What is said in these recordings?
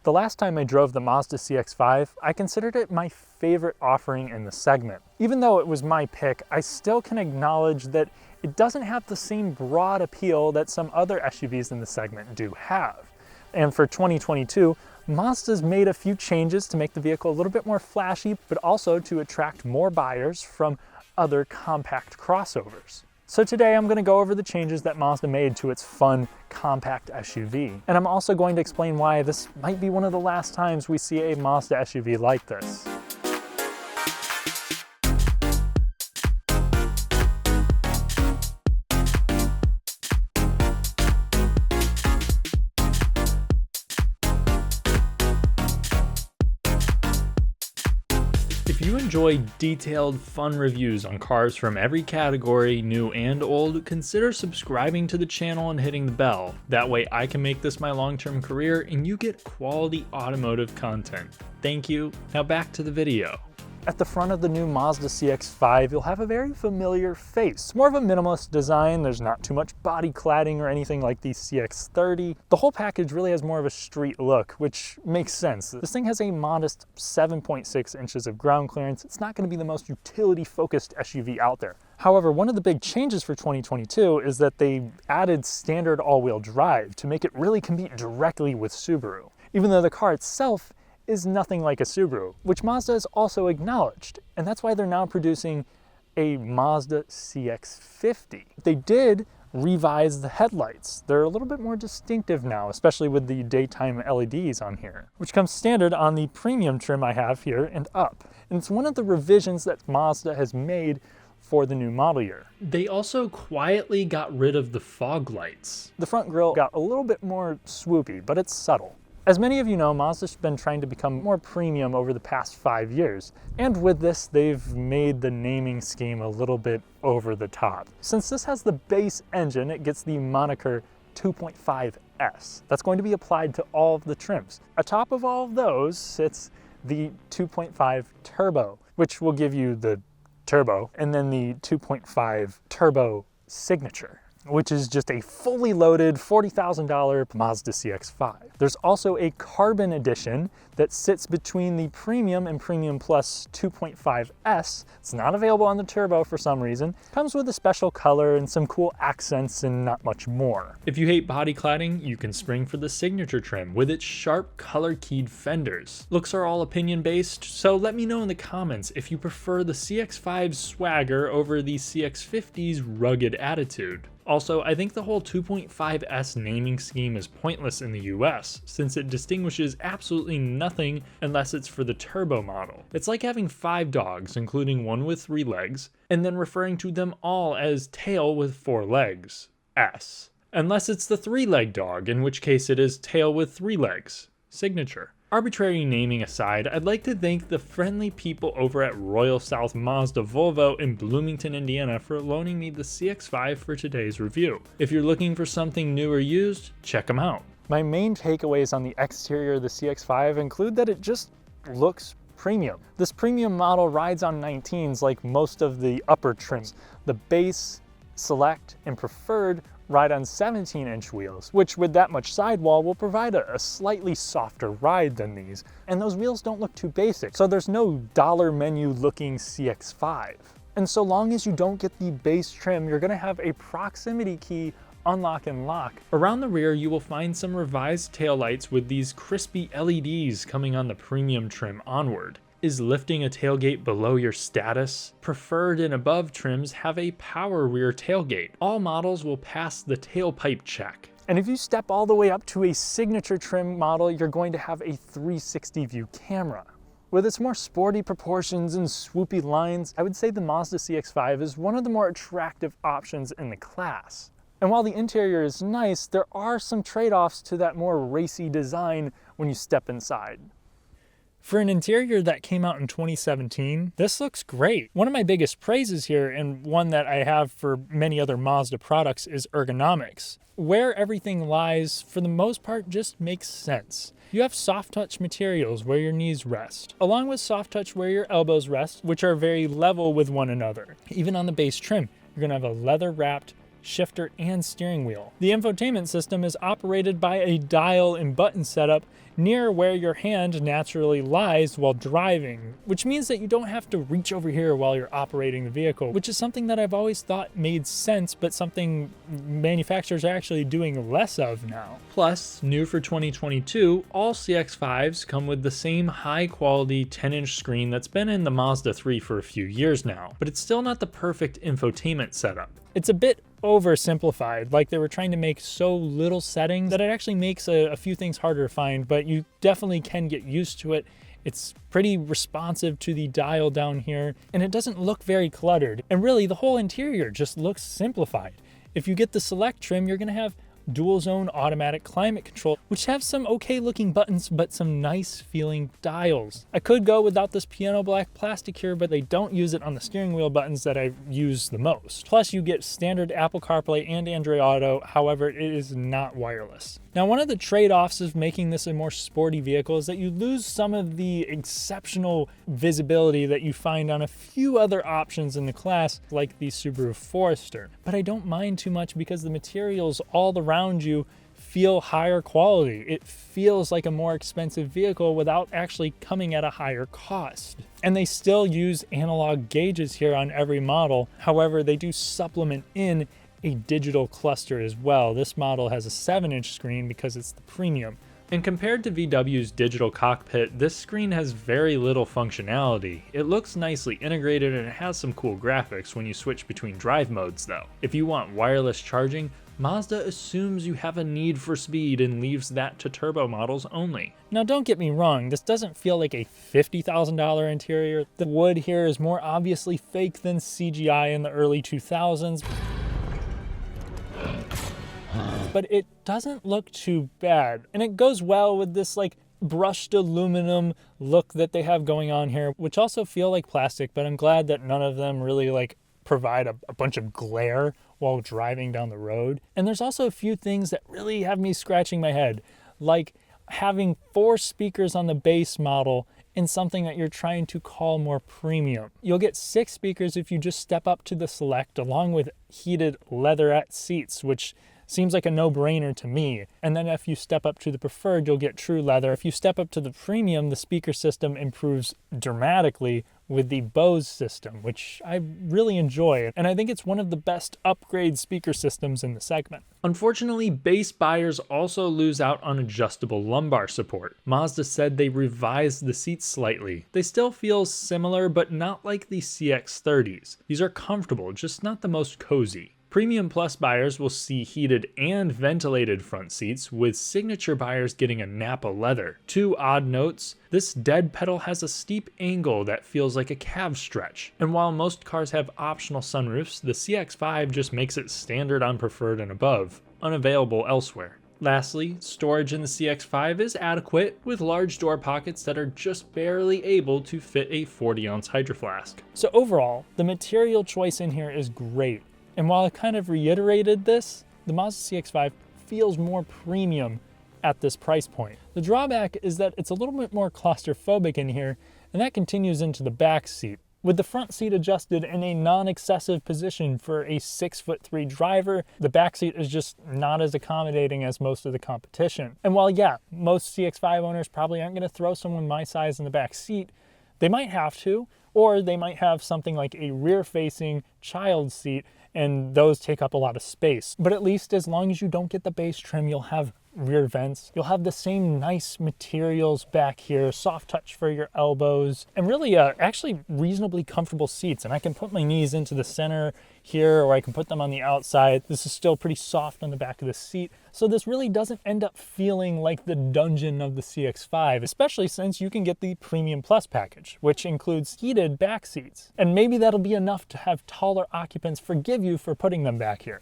The last time I drove the Mazda CX-5, I considered it my favorite offering in the segment. Even though it was my pick, I still can acknowledge that it doesn't have the same broad appeal that some other SUVs in the segment do have. And for 2022, Mazda's made a few changes to make the vehicle a little bit more flashy, but also to attract more buyers from other compact crossovers. So today I'm going to go over the changes that Mazda made to its fun, compact SUV. And I'm also going to explain why this might be one of the last times we see a Mazda SUV like this. If you enjoy detailed, fun reviews on cars from every category, new and old, consider subscribing to the channel and hitting the bell. That way I can make this my long-term career and you get quality automotive content. Thank you. Now back to the video. At the front of the new Mazda CX-5, you'll have a very familiar face. More of a minimalist design, there's not too much body cladding or anything like the CX-30. The whole package really has more of a street look, which makes sense. This thing has a modest 7.6 inches of ground clearance. It's not going to be the most utility-focused SUV out there. However, one of the big changes for 2022 is that they added standard all-wheel drive to make it really compete directly with Subaru. Even though the car itself is nothing like a Subaru, which Mazda has also acknowledged, and that's why they're now producing a Mazda CX-50. They did revise the headlights. They're a little bit more distinctive now, especially with the daytime LEDs on here, which comes standard on the premium trim I have here and up. And it's one of the revisions that Mazda has made for the new model year. They also quietly got rid of the fog lights. The front grille got a little bit more swoopy, but it's subtle. As many of you know, Mazda's been trying to become more premium over the past 5 years. And with this, they've made the naming scheme a little bit over the top. Since this has the base engine, it gets the moniker 2.5S. That's going to be applied to all of the trims. Atop of all of those sits the 2.5 Turbo, which will give you the Turbo, and then the 2.5 Turbo Signature, which is just a fully loaded $40,000 Mazda CX-5. There's also a Carbon edition that sits between the Premium and Premium Plus 2.5S. It's not available on the Turbo for some reason. Comes with a special color and some cool accents and not much more. If you hate body cladding, you can spring for the Signature trim with its sharp color-keyed fenders. Looks are all opinion-based, so let me know in the comments if you prefer the CX-5's swagger over the CX-50's rugged attitude. Also, I think the whole 2.5S naming scheme is pointless in the US, since it distinguishes absolutely nothing unless it's for the turbo model. It's like having 5 dogs, including one with 3 legs, and then referring to them all as tail with 4 legs, S. Unless it's the 3-leg dog, in which case it is tail with 3 legs, Signature. Arbitrary naming aside, I'd like to thank the friendly people over at Royal South Mazda Volvo in Bloomington, Indiana for loaning me the CX-5 for today's review. If you're looking for something new or used, check them out. My main takeaways on the exterior of the CX-5 include that it just looks premium. This premium model rides on 19s like most of the upper trims. The base, select, and preferred ride on 17-inch wheels, which with that much sidewall will provide a slightly softer ride than these. And those wheels don't look too basic, so there's no dollar menu looking CX-5. And so long as you don't get the base trim, you're gonna have a proximity key unlock and lock. Around the rear, you will find some revised taillights with these crispy LEDs coming on the premium trim onward. Is lifting a tailgate below your status? Preferred and above trims have a power rear tailgate. All models will pass the tailpipe check. And if you step all the way up to a Signature trim model, you're going to have a 360 view camera. With its more sporty proportions and swoopy lines, I would say the Mazda CX-5 is one of the more attractive options in the class. And while the interior is nice, there are some trade-offs to that more racy design when you step inside. For an interior that came out in 2017, this looks great. One of my biggest praises here, and one that I have for many other Mazda products, is ergonomics. Where everything lies, for the most part, just makes sense. You have soft touch materials where your knees rest, along with soft touch where your elbows rest, which are very level with one another. Even on the base trim, you're gonna have a leather wrapped shifter and steering wheel. The infotainment system is operated by a dial and button setup near where your hand naturally lies while driving, which means that you don't have to reach over here while you're operating the vehicle, which is something that I've always thought made sense, but something manufacturers are actually doing less of now. Plus, new for 2022, all CX-5s come with the same high-quality 10-inch screen that's been in the Mazda 3 for a few years now, but it's still not the perfect infotainment setup. It's a bit oversimplified, like they were trying to make so little settings that it actually makes a few things harder to find, but you definitely can get used to it. It's pretty responsive to the dial down here, and it doesn't look very cluttered. And really, the whole interior just looks simplified. If you get the Select trim, you're gonna have dual zone automatic climate control, which have some okay looking buttons, but some nice feeling dials. I could go without this piano black plastic here, but they don't use it on the steering wheel buttons that I use the most. Plus you get standard Apple CarPlay and Android Auto, however, it is not wireless. Now, one of the trade-offs of making this a more sporty vehicle is that you lose some of the exceptional visibility that you find on a few other options in the class, like the Subaru Forester. But I don't mind too much because the materials all around you feel higher quality. It feels like a more expensive vehicle without actually coming at a higher cost. And they still use analog gauges here on every model. However, they do supplement in a digital cluster as well. This model has a 7-inch screen because it's the premium. And compared to VW's digital cockpit, this screen has very little functionality. It looks nicely integrated and it has some cool graphics when you switch between drive modes though. If you want wireless charging, Mazda assumes you have a need for speed and leaves that to turbo models only. Now don't get me wrong, this doesn't feel like a $50,000 interior. The wood here is more obviously fake than CGI in the early 2000s. But it doesn't look too bad. And it goes well with this like brushed aluminum look that they have going on here, which also feel like plastic, but I'm glad that none of them really like provide a bunch of glare while driving down the road. And there's also a few things that really have me scratching my head, like having 4 speakers on the base model in something that you're trying to call more premium. You'll get 6 speakers if you just step up to the Select, along with heated leatherette seats, which seems like a no-brainer to me. And then if you step up to the Preferred, you'll get true leather. If you step up to the Premium, the speaker system improves dramatically with the Bose system, which I really enjoy. And I think it's one of the best upgrade speaker systems in the segment. Unfortunately, base buyers also lose out on adjustable lumbar support. Mazda said they revised the seats slightly. They still feel similar, but not like the CX-30s. These are comfortable, just not the most cozy. Premium Plus buyers will see heated and ventilated front seats, with signature buyers getting a Nappa leather. 2 odd notes: this dead pedal has a steep angle that feels like a calf stretch. And while most cars have optional sunroofs, the CX-5 just makes it standard on Preferred and above, unavailable elsewhere. Lastly, storage in the CX-5 is adequate, with large door pockets that are just barely able to fit a 40-ounce Hydro Flask. So overall, the material choice in here is great. And while I kind of reiterated this, the Mazda CX-5 feels more premium at this price point. The drawback is that it's a little bit more claustrophobic in here, and that continues into the back seat. With the front seat adjusted in a non-excessive position for a 6'3" driver, the back seat is just not as accommodating as most of the competition. And while yeah, most CX-5 owners probably aren't going to throw someone my size in the back seat, they might have to, or they might have something like a rear-facing child seat, and those take up a lot of space. But at least as long as you don't get the base trim, you'll have rear vents. You'll have the same nice materials back here, soft touch for your elbows, and really actually reasonably comfortable seats. And I can put my knees into the center here, or I can put them on the outside. This is still pretty soft on the back of the seat. So this really doesn't end up feeling like the dungeon of the CX-5, especially since you can get the Premium Plus package, which includes heated back seats. And maybe that'll be enough to have taller occupants forgive you for putting them back here.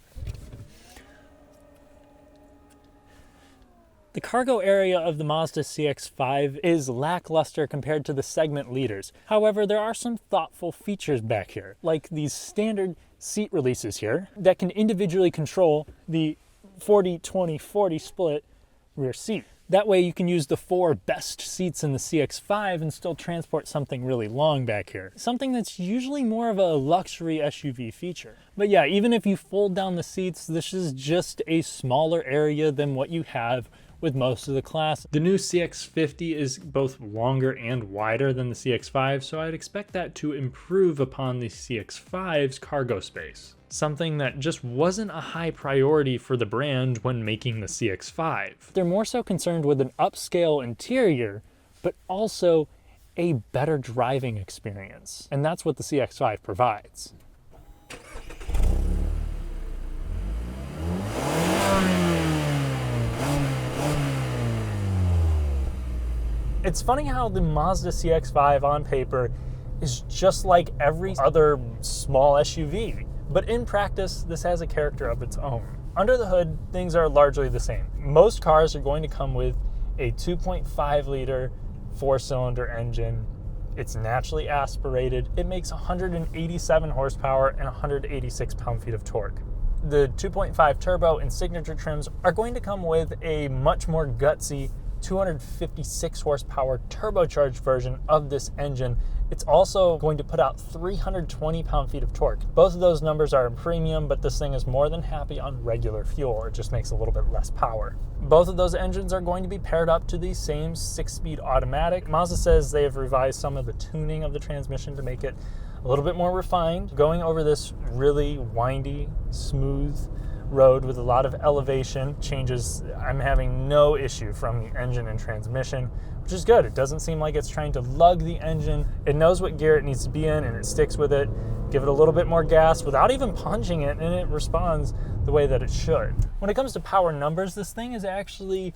The cargo area of the Mazda CX-5 is lackluster compared to the segment leaders. However, there are some thoughtful features back here, like these standard seat releases here that can individually control the 40-20-40 split rear seat. That way you can use the 4 best seats in the CX-5 and still transport something really long back here. Something that's usually more of a luxury SUV feature. But yeah, even if you fold down the seats, this is just a smaller area than what you have with most of the class. The new CX-50 is both longer and wider than the CX-5, so I'd expect that to improve upon the CX-5's cargo space, something that just wasn't a high priority for the brand when making the CX-5. They're more so concerned with an upscale interior, but also a better driving experience, and that's what the CX-5 provides. It's funny how the Mazda CX-5 on paper is just like every other small SUV, but in practice, this has a character of its own. Under the hood, things are largely the same. Most cars are going to come with a 2.5 liter 4-cylinder engine. It's naturally aspirated. It makes 187 horsepower and 186 pound-feet of torque. The 2.5 turbo and signature trims are going to come with a much more gutsy 256 horsepower turbocharged version of this engine. It's also going to put out 320 pound-feet of torque. Both of those numbers are in premium, but this thing is more than happy on regular fuel. It just makes a little bit less power. Both of those engines are going to be paired up to the same 6-speed automatic. Mazda says they have revised some of the tuning of the transmission to make it a little bit more refined, going over this really windy, smooth road with a lot of elevation changes. I'm having no issue from the engine and transmission, which is good. It doesn't seem like it's trying to lug the engine. It knows what gear it needs to be in and it sticks with it. Give it a little bit more gas without even punching it, and it responds the way that it should. When it comes to power numbers, this thing is actually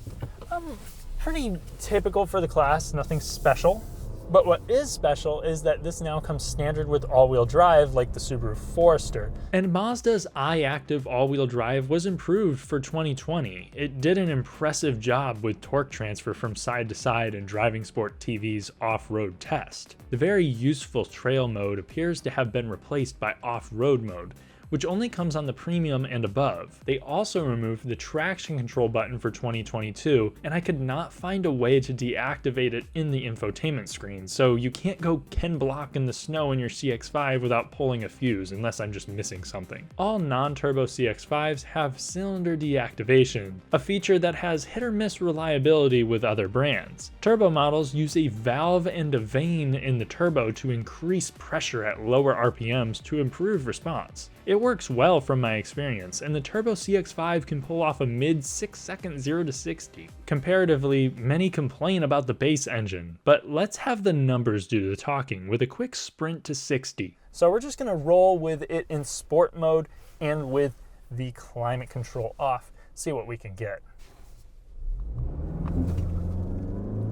pretty typical for the class, nothing special. But what is special is that this now comes standard with all-wheel drive like the Subaru Forester. And Mazda's iActive all-wheel drive was improved for 2020. It did an impressive job with torque transfer from side to side in Driving Sport TV's off-road test. The very useful trail mode appears to have been replaced by off-road mode, which only comes on the premium and above. They also removed the traction control button for 2022, and I could not find a way to deactivate it in the infotainment screen, so you can't go Ken Block in the snow in your CX-5 without pulling a fuse, unless I'm just missing something. All non-turbo CX-5s have cylinder deactivation, a feature that has hit or miss reliability with other brands. Turbo models use a valve and a vane in the turbo to increase pressure at lower RPMs to improve response. It works well from my experience, and the Turbo CX-5 can pull off a mid 6-second 0 to 60. Comparatively, many complain about the base engine, but let's have the numbers do the talking with a quick sprint to 60. So we're just gonna roll with it in sport mode and with the climate control off, see what we can get.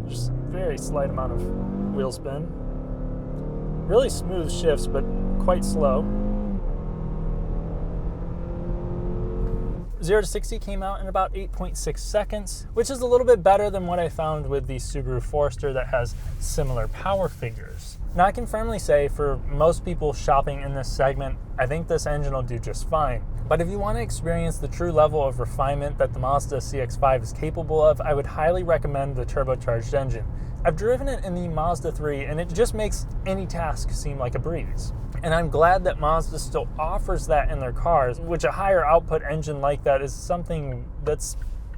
Just a very slight amount of wheel spin. Really smooth shifts, but quite slow. 0 to 60 came out in about 8.6 seconds, which is a little bit better than what I found with the Subaru Forester that has similar power figures. Now I can firmly say for most people shopping in this segment, I think this engine will do just fine. But if you want to experience the true level of refinement that the Mazda CX-5 is capable of, I would highly recommend the turbocharged engine. I've driven it in the Mazda 3 and it just makes any task seem like a breeze. And I'm glad that Mazda still offers that in their cars, which a higher output engine like that is something that's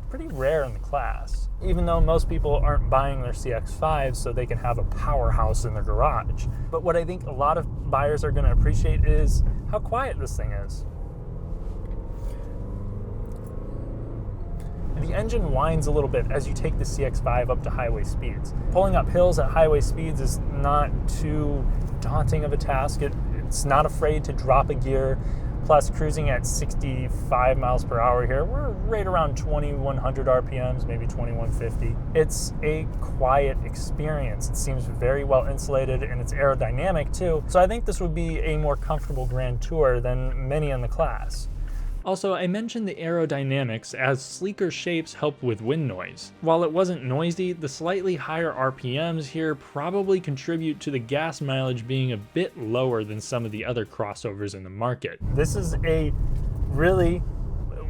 pretty rare in the class. Even though most people aren't buying their CX-5s so they can have a powerhouse in their garage. But what I think a lot of buyers are going to appreciate is how quiet this thing is. The engine whines a little bit as you take the CX-5 up to highway speeds. Pulling up hills at highway speeds is not too daunting of a task. It's not afraid to drop a gear. Plus, cruising at 65 miles per hour here, we're right around 2100 RPMs, maybe 2150. It's a quiet experience. It seems very well insulated and it's aerodynamic too. So I think this would be a more comfortable Grand Tour than many in the class. Also, I mentioned the aerodynamics as sleeker shapes help with wind noise. While it wasn't noisy, the slightly higher RPMs here probably contribute to the gas mileage being a bit lower than some of the other crossovers in the market. This is a really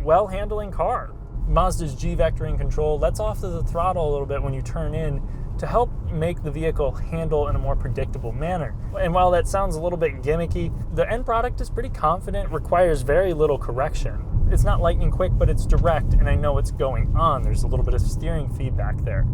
well-handling car. Mazda's G-vectoring control lets off the throttle a little bit when you turn in to help make the vehicle handle in a more predictable manner. And while that sounds a little bit gimmicky, the end product is pretty confident, requires very little correction. It's not lightning quick, but it's direct, and I know what's going on. There's a little bit of steering feedback there.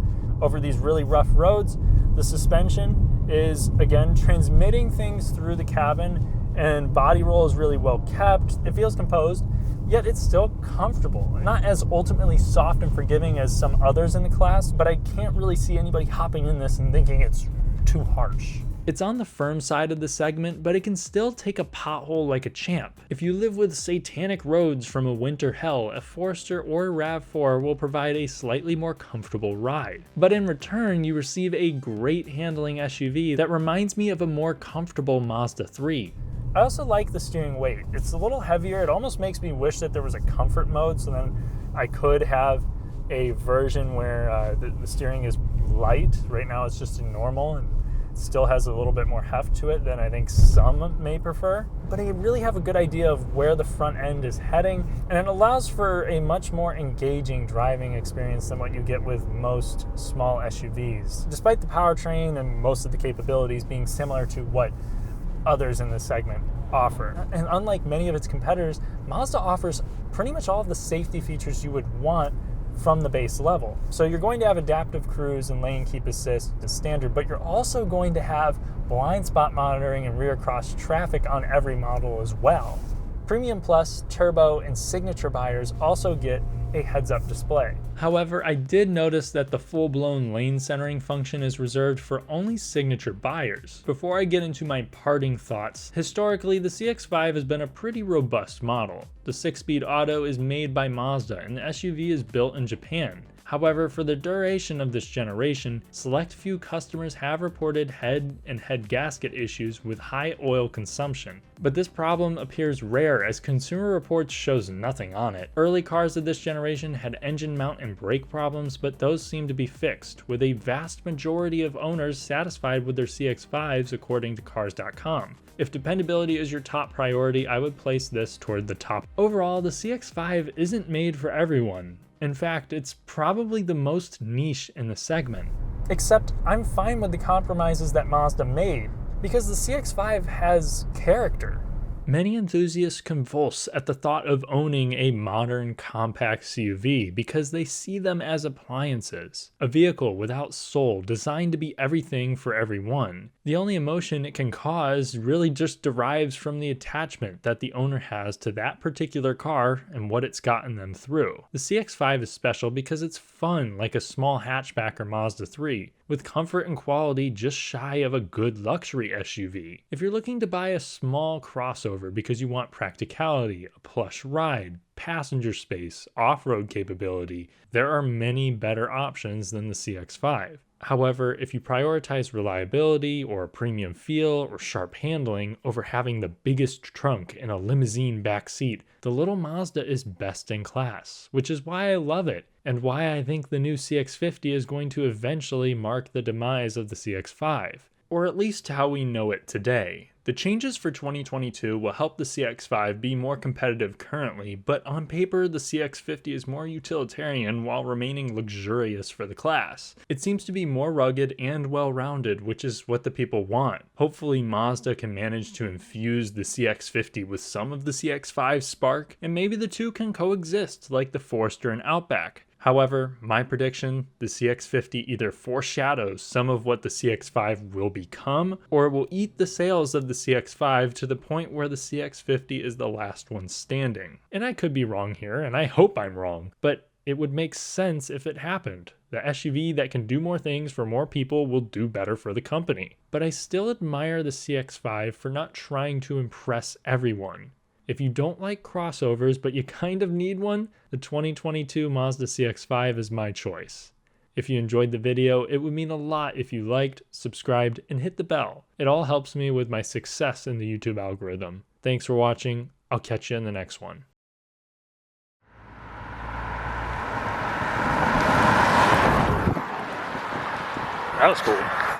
Over these really rough roads, the suspension is, again, transmitting things through the cabin, and body roll is really well kept. It feels composed, yet it's still comfortable. Not as ultimately soft and forgiving as some others in the class, but I can't really see anybody hopping in this and thinking it's too harsh. It's on the firm side of the segment, but it can still take a pothole like a champ. If you live with satanic roads from a winter hell, a Forester or a RAV4 will provide a slightly more comfortable ride. But in return, you receive a great handling SUV that reminds me of a more comfortable Mazda 3. I also like the steering weight. It's a little heavier. It almost makes me wish that there was a comfort mode, so then I could have a version where the steering is light. Right now it's just in normal, and still has a little bit more heft to it than I think some may prefer. But I really have a good idea of where the front end is heading, and it allows for a much more engaging driving experience than what you get with most small SUVs, despite the powertrain and most of the capabilities being similar to what others in this segment offer. And unlike many of its competitors, Mazda offers pretty much all of the safety features you would want from the base level. So you're going to have adaptive cruise and lane keep assist as standard, but you're also going to have blind spot monitoring and rear cross traffic on every model as well. Premium Plus, Turbo, and Signature buyers also get a heads-up display. However, I did notice that the full-blown lane centering function is reserved for only Signature buyers. Before I get into my parting thoughts, historically the CX-5 has been a pretty robust model. The 6-speed auto is made by Mazda and the SUV is built in Japan. However, for the duration of this generation, select few customers have reported head and head gasket issues with high oil consumption. But this problem appears rare as Consumer Reports shows nothing on it. Early cars of this generation had engine mount and brake problems, but those seem to be fixed, with a vast majority of owners satisfied with their CX-5s according to Cars.com. If dependability is your top priority, I would place this toward the top. Overall, the CX-5 isn't made for everyone. In fact, it's probably the most niche in the segment. Except I'm fine with the compromises that Mazda made, because the CX-5 has character. Many enthusiasts convulse at the thought of owning a modern compact CUV because they see them as appliances, a vehicle without soul designed to be everything for everyone. The only emotion it can cause really just derives from the attachment that the owner has to that particular car and what it's gotten them through. The CX-5 is special because it's fun like a small hatchback or Mazda 3, with comfort and quality just shy of a good luxury SUV. If you're looking to buy a small crossover because you want practicality, a plush ride, passenger space, off-road capability, there are many better options than the CX-5. However, if you prioritize reliability or a premium feel or sharp handling over having the biggest trunk in a limousine back seat, the little Mazda is best in class, which is why I love it and why I think the new CX-50 is going to eventually mark the demise of the CX-5, or at least how we know it today. The changes for 2022 will help the CX-5 be more competitive currently, but on paper the CX-50 is more utilitarian while remaining luxurious for the class. It seems to be more rugged and well-rounded, which is what the people want. Hopefully Mazda can manage to infuse the CX-50 with some of the CX-5's spark, and maybe the two can coexist like the Forester and Outback. However, my prediction, the CX-50 either foreshadows some of what the CX-5 will become, or it will eat the sales of the CX-5 to the point where the CX-50 is the last one standing. And I could be wrong here, and I hope I'm wrong, but it would make sense if it happened. The SUV that can do more things for more people will do better for the company. But I still admire the CX-5 for not trying to impress everyone. If you don't like crossovers but you kind of need one, the 2022 Mazda CX-5 is my choice. If you enjoyed the video, it would mean a lot if you liked, subscribed, and hit the bell. It all helps me with my success in the YouTube algorithm. Thanks for watching. I'll catch you in the next one. That was cool.